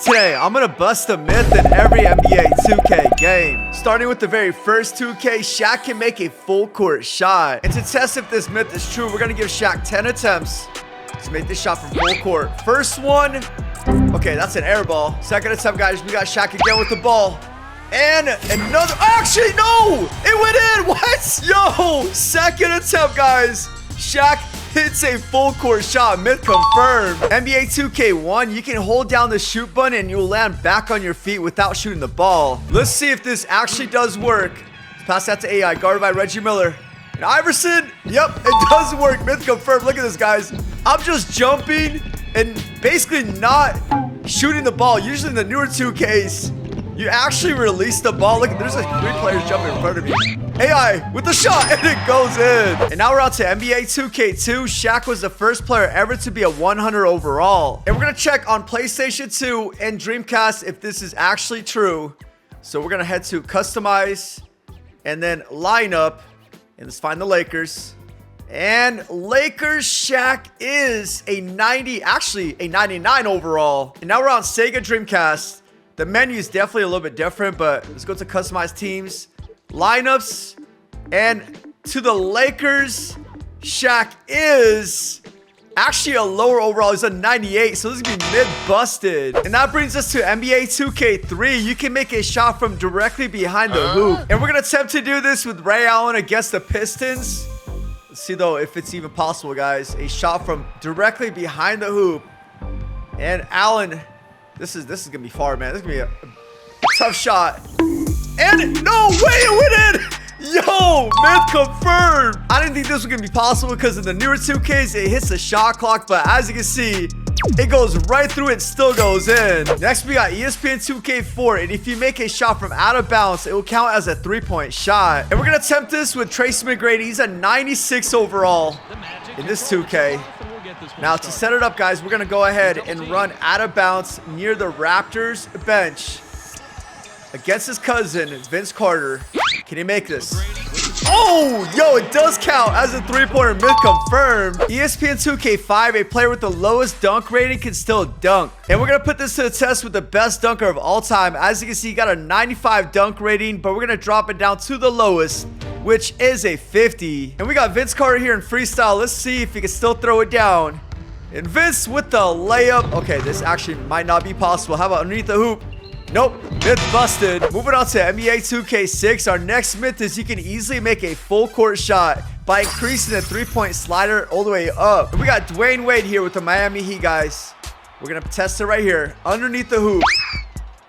today, I'm gonna bust a myth in every NBA 2K game. Starting with the very first 2K, Shaq can make a full court shot. And to test if this myth is true, we're gonna give Shaq 10 attempts to make this shot from full court. First one, okay, that's an air ball. Second attempt, guys, we got Shaq again with the ball. And another, actually, no! It went in, what? Yo, second attempt, guys. Shaq hits a full court shot, myth confirmed. NBA 2K1, you can hold down the shoot button and you'll land back on your feet without shooting the ball. Let's see if this actually does work. Let's pass that to AI, guarded by Reggie Miller. And Iverson, yep, it does work, myth confirmed. Look at this, guys. I'm just jumping and basically not shooting the ball. Usually in the newer 2Ks, you actually release the ball. Look, there's like 3 players jumping in front of me. AI with the shot, and it goes in. And now we're on to NBA 2K2. Shaq was the first player ever to be a 100 overall. And we're gonna check on PlayStation 2 and Dreamcast if this is actually true. So we're gonna head to customize and then lineup. And let's find the Lakers. And Lakers Shaq is a 90, actually a 99 overall. And now we're on Sega Dreamcast. The menu is definitely a little bit different, but let's go to customize teams, lineups, and to the Lakers, Shaq is actually a lower overall. He's a 98, so this is gonna be mid-busted. And that brings us to NBA 2K3. You can make a shot from directly behind the hoop. And we're gonna attempt to do this with Ray Allen against the Pistons. Let's see though if it's even possible, guys. A shot from directly behind the hoop. And Allen, this is gonna be far, man. This is gonna be a tough shot. And no way, it went in! Yo, myth confirmed. I didn't think this was gonna be possible because in the newer 2Ks, it hits the shot clock, but as you can see, it goes right through it and still goes in. Next, we got ESPN 2K4, and if you make a shot from out of bounds, it will count as a 3-point shot. And we're gonna attempt this with Tracy McGrady. He's a 96 overall in this 2K. Now, to set it up, guys, we're going to go ahead and run out of bounds near the Raptors bench against his cousin, Vince Carter. Can he make this? Oh, yo, it does count as a 3-pointer, myth confirmed. ESPN 2K5, a player with the lowest dunk rating can still dunk. And we're going to put this to the test with the best dunker of all time. As you can see, he got a 95 dunk rating, but we're going to drop it down to the lowest, which is a 50. And we got Vince Carter here in freestyle. Let's see if he can still throw it down. And Vince with the layup. Okay, this actually might not be possible. How about underneath the hoop? Nope, myth busted. Moving on to NBA 2K6. Our next myth is you can easily make a full court shot by increasing the 3-point slider all the way up. And we got Dwayne Wade here with the Miami Heat, guys. We're gonna test it right here. Underneath the hoop.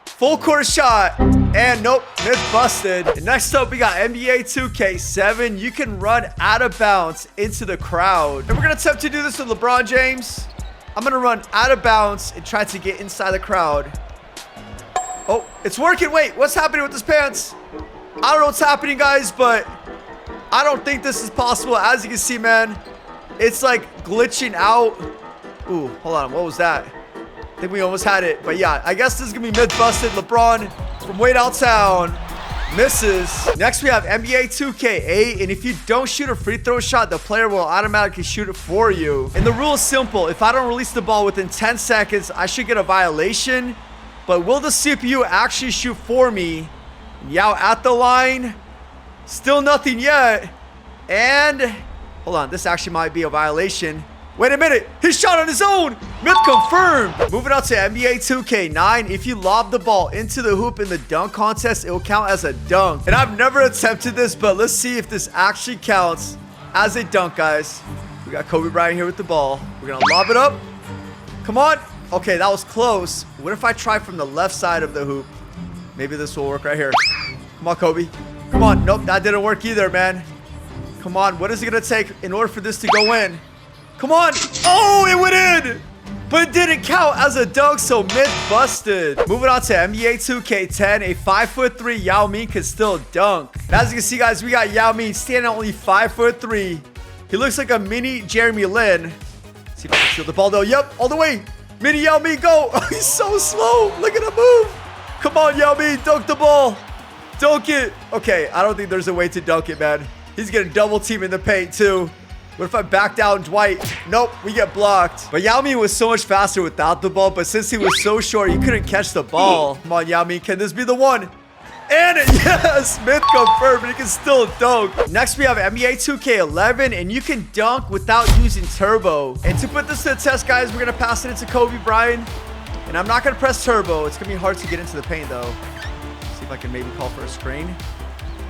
Full court shot. And nope, myth busted. And next up, we got NBA 2K7. You can run out of bounds into the crowd. And we're gonna attempt to do this with LeBron James. I'm gonna run out of bounds and try to get inside the crowd. Oh, it's working. Wait, what's happening with his pants? I don't know what's happening, guys, but I don't think this is possible. As you can see, man, it's like glitching out. Ooh, hold on. What was that? I think we almost had it. But yeah, I guess this is going to be myth-busted. LeBron from way downtown misses. Next, we have NBA 2K8. And if you don't shoot a free throw shot, the player will automatically shoot it for you. And the rule is simple. If I don't release the ball within 10 seconds, I should get a violation. But will the CPU actually shoot for me? Yao at the line. Still nothing yet. And hold on, this actually might be a violation. Wait a minute, he shot on his own. Myth confirmed. Moving on to NBA 2K9. If you lob the ball into the hoop in the dunk contest, it will count as a dunk. And I've never attempted this, but let's see if this actually counts as a dunk, guys. We got Kobe Bryant here with the ball. We're gonna lob it up. Come on. Okay, that was close. What if I try from the left side of the hoop? Maybe this will work right here. Come on, Kobe. Come on. Nope, that didn't work either, man. Come on. What is it going to take in order for this to go in? Come on. Oh, it went in. But it didn't count as a dunk, so myth busted. Moving on to NBA 2K10. A 5'3" Yao Ming can still dunk. And as you can see, guys, we got Yao Ming standing at only 5'3". He looks like a mini Jeremy Lin. Let's see if I can steal the ball, though. Yep, all the way. Mini Yao Ming, go. Oh, he's so slow. Look at him move. Come on, Yao Ming, dunk the ball. Dunk it. Okay, I don't think there's a way to dunk it, man. He's getting double team in the paint, too. What if I back down Dwight? Nope, we get blocked. But Yao Ming was so much faster without the ball, but since he was so short, he couldn't catch the ball. Come on, Yao Ming, can this be the one? And yes, Smith confirmed, but he can still dunk. Next, we have NBA 2K11, and you can dunk without using turbo. And to put this to the test, guys, we're going to pass it into Kobe Bryant. And I'm not going to press turbo. It's going to be hard to get into the paint, though. See if I can maybe call for a screen.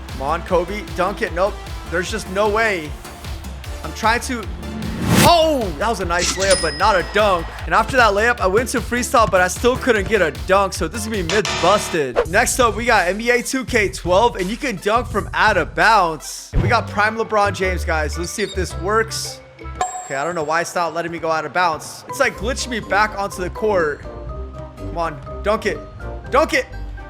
Come on, Kobe. Dunk it. Nope. There's just no way. I'm trying to... Oh, that was a nice layup, but not a dunk. And after that layup, I went to freestyle, but I still couldn't get a dunk. So this is going to be mid-busted. Next up, we got NBA 2K12, and you can dunk from out of bounds. And we got prime LeBron James, guys. Let's see if this works. Okay, I don't know why it's not letting me go out of bounds. It's like glitching me back onto the court. Come on, dunk it. Dunk it.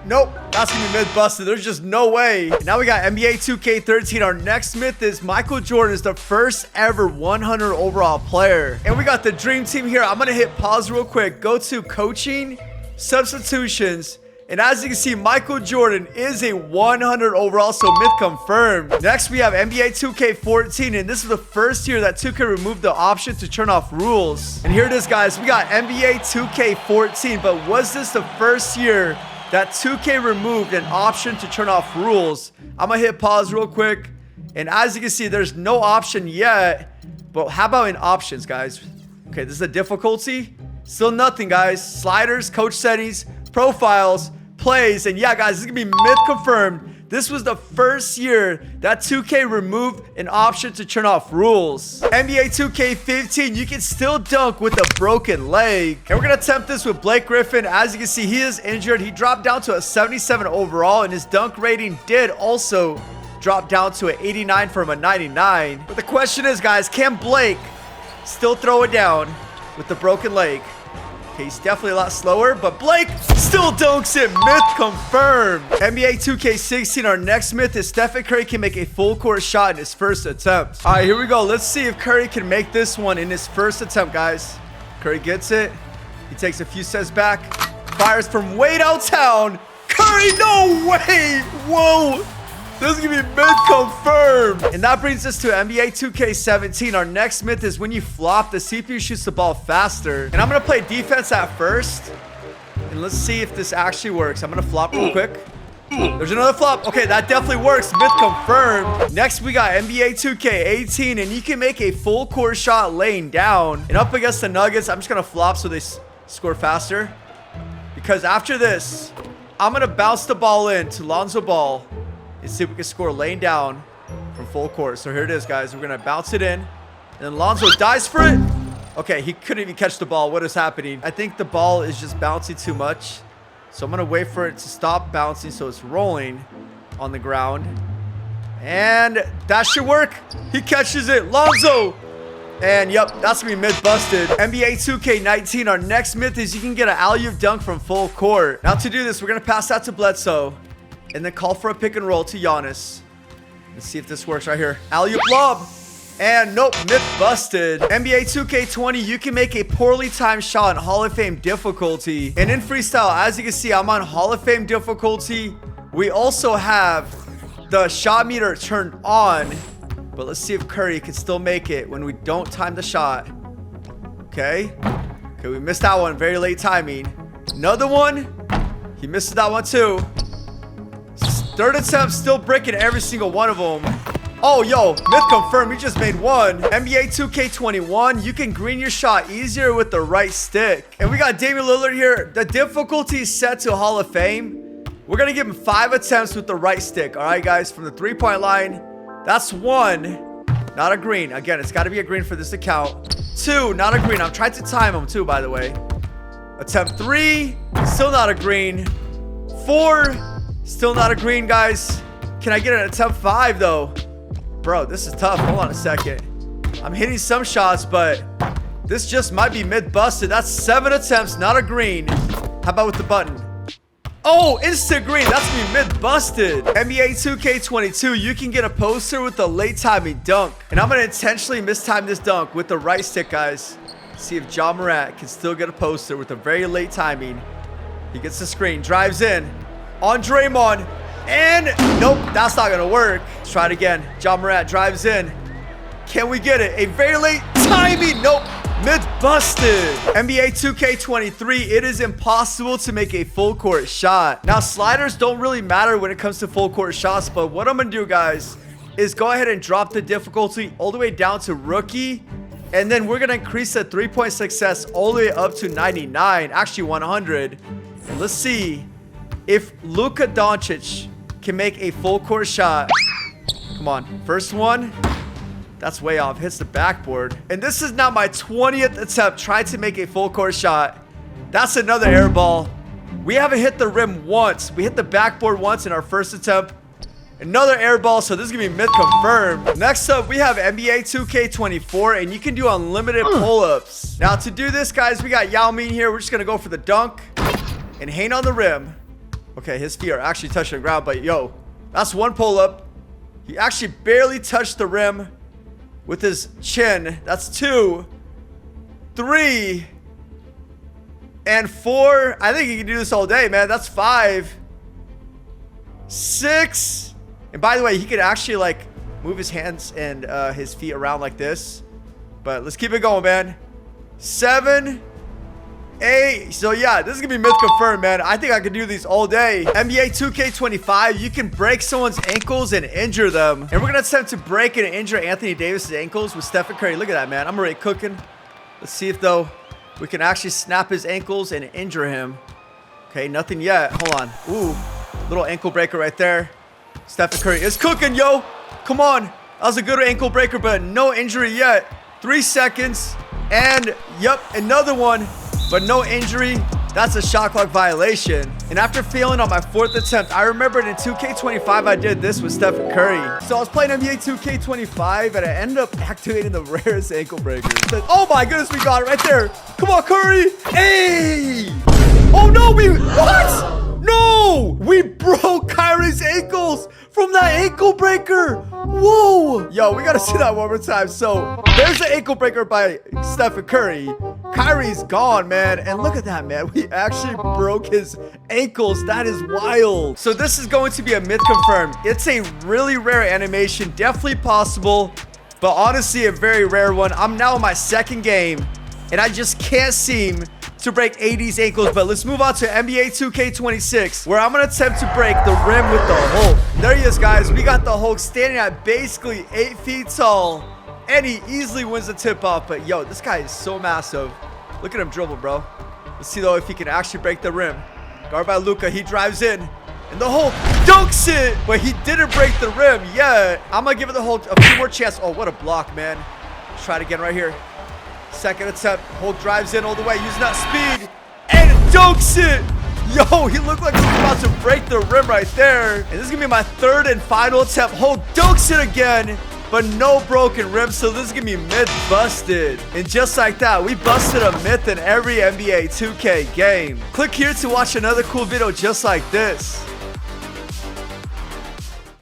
Nope, that's gonna be mid-busted. There's just no way. And now we got NBA 2K13. Our next myth is Michael Jordan is the first ever 100 overall player. And we got the dream team here. I'm gonna hit pause real quick. Go to coaching, substitutions. And as you can see, Michael Jordan is a 100 overall, so myth confirmed. Next, we have NBA 2K14, and this is the first year that 2K removed the option to turn off rules. And here it is, guys. We got NBA 2K14, but was this the first year that 2K removed an option to turn off rules? I'm gonna hit pause real quick. And as you can see, there's no option yet. But how about in options, guys? Okay, this is a difficulty. Still nothing, guys. Sliders, coach settings, profiles, plays, and yeah, guys, this is gonna be myth confirmed. This was the first year that 2K removed an option to turn off rules. NBA 2K15, you can still dunk with a broken leg. And we're gonna attempt this with Blake Griffin. As you can see, he is injured. He dropped down to a 77 overall, and his dunk rating did also drop down to an 89 from a 99. But the question is, guys, can Blake still throw it down with the broken leg? Okay, he's definitely a lot slower, but Blake still dunks it. Myth confirmed. NBA 2K16, our next myth is Stephen Curry can make a full court shot in his first attempt. All right, here we go. Let's see if Curry can make this one in his first attempt, guys. Curry gets it. He takes a few steps back. Fires from way downtown. Curry, no way. Whoa. This is gonna be myth confirmed. And that brings us to NBA 2K17. Our next myth is when you flop, the CPU shoots the ball faster. And I'm gonna play defense at first. And let's see if this actually works. I'm gonna flop real quick. There's another flop. Okay, that definitely works. Myth confirmed. Next, we got NBA 2K18. And you can make a full court shot laying down. And up against the Nuggets, I'm just gonna flop so they score faster. Because after this, I'm gonna bounce the ball in to Lonzo Ball. And see if we can score laying down from full court. So here it is, guys. We're going to bounce it in. And then Lonzo dives for it. Okay, he couldn't even catch the ball. What is happening? I think the ball is just bouncing too much. So I'm going to wait for it to stop bouncing so it's rolling on the ground. And that should work. He catches it. Lonzo. And yep, that's going to be myth busted. NBA 2K19, our next myth is you can get an alley-oop dunk from full court. Now to do this, we're going to pass that to Bledsoe. And then call for a pick and roll to Giannis. Let's see if this works right here. Alley-oop lob. And nope, myth busted. NBA 2K20, you can make a poorly timed shot on Hall of Fame difficulty. And in freestyle, as you can see, I'm on Hall of Fame difficulty. We also have the shot meter turned on. But let's see if Curry can still make it when we don't time the shot. Okay. Okay, we missed that one. Very late timing. Another one. He missed that one too. Third attempt, still breaking every single one of them. Oh, yo, myth confirmed. We just made one. NBA 2K21, you can green your shot easier with the right stick. And we got Damian Lillard here. The difficulty is set to Hall of Fame. We're going to give him 5 attempts with the right stick. All right, guys, from the three-point line. That's 1. Not a green. Again, it's got to be a green for this to count. 2, not a green. I'm trying to time him too, by the way. Attempt 3, still not a green. 4, still not a green, guys. Can I get an attempt 5, though? Bro, this is tough. Hold on a second. I'm hitting some shots, but this just might be mid-busted. That's 7 attempts, not a green. How about with the button? Oh, instant green. That's gonna be mid-busted. NBA 2K22, you can get a poster with a late timing dunk. And I'm going to intentionally mistime this dunk with the right stick, guys. See if Ja Morant can still get a poster with a very late timing. He gets the screen, drives in. On Draymond, and nope, that's not gonna work. Let's try it again. Ja Morant drives in. Can we get it? A very late timing. Nope. Myth busted. NBA 2K23, it is impossible to make a full court shot. Now, sliders don't really matter when it comes to full court shots, but what I'm gonna do, guys, is go ahead and drop the difficulty all the way down to rookie, and then we're gonna increase the three-point success all the way up to 99, actually 100. And let's see if Luka Doncic can make a full court shot. Come on, first one. That's way off. Hits the backboard. And this is now my 20th attempt trying to make a full court shot. That's another air ball. We haven't hit the rim once. We hit the backboard once in our first attempt. Another air ball, so this is gonna be myth confirmed. Next up, we have NBA 2K24, and you can do unlimited pull-ups. Now, to do this, guys, we got Yao Ming here. We're just gonna go for the dunk and hang on the rim. Okay, his feet are actually touching the ground, but yo, that's one pull-up. He actually barely touched the rim with his chin. That's 2, 3, and 4. I think he can do this all day, man. That's 5, 6. And by the way, he could actually like move his hands and his feet around like this. But let's keep it going, man. 7, 8. So yeah, this is gonna be myth confirmed, man. I think I could do these all day. NBA 2K25, you can break someone's ankles and injure them. And we're gonna attempt to break and injure Anthony Davis's ankles with Stephen Curry. Look at that, man. I'm already cooking. Let's see if though we can actually snap his ankles and injure him. Okay, nothing yet. Hold on. Ooh, little ankle breaker right there. Stephen Curry is cooking, yo. Come on. That was a good ankle breaker, but no injury yet. 3 seconds. And, yep, another one, but no injury. That's a shot clock violation. And after failing on my 4th attempt, I remembered in 2K25 I did this with Stephen Curry. So I was playing NBA 2K25 and I ended up activating the rarest ankle breaker. Oh my goodness, we got it right there. Come on, Curry. Hey! Oh no, what? No! We broke Kyrie's ankles from that ankle breaker. Whoa! Yo, we gotta see that one more time. So there's the ankle breaker by Stephen Curry. Kyrie's gone, man. And look at that, man. We actually broke his ankles. That is wild. So this is going to be a myth confirmed. It's a really rare animation. Definitely possible, but honestly a very rare one. I'm now in my 2nd game, and I just can't seem to break AD's ankles. But let's move on to NBA 2K26, where I'm gonna attempt to break the rim with the Hulk. There he is, guys. We got the Hulk standing at basically 8 feet tall, and he easily wins the tip-off. But yo, this guy is so massive. Look at him dribble, bro. Let's see though if he can actually break the rim. Guard by Luka. He drives in, and the Hulk dunks it, but he didn't break the rim yet. I'm gonna give it the Hulk a few more chances. Oh, what a block, man. Let's try it again right here. 2nd attempt. Hulk drives in all the way, using that speed, and dunks it. Yo, he looked like he was about to break the rim right there. And this is gonna be my 3rd and final attempt. Hulk dunks it again, but no broken rim, so this is gonna be myth busted. And just like that, we busted a myth in every NBA 2K game. Click here to watch another cool video just like this.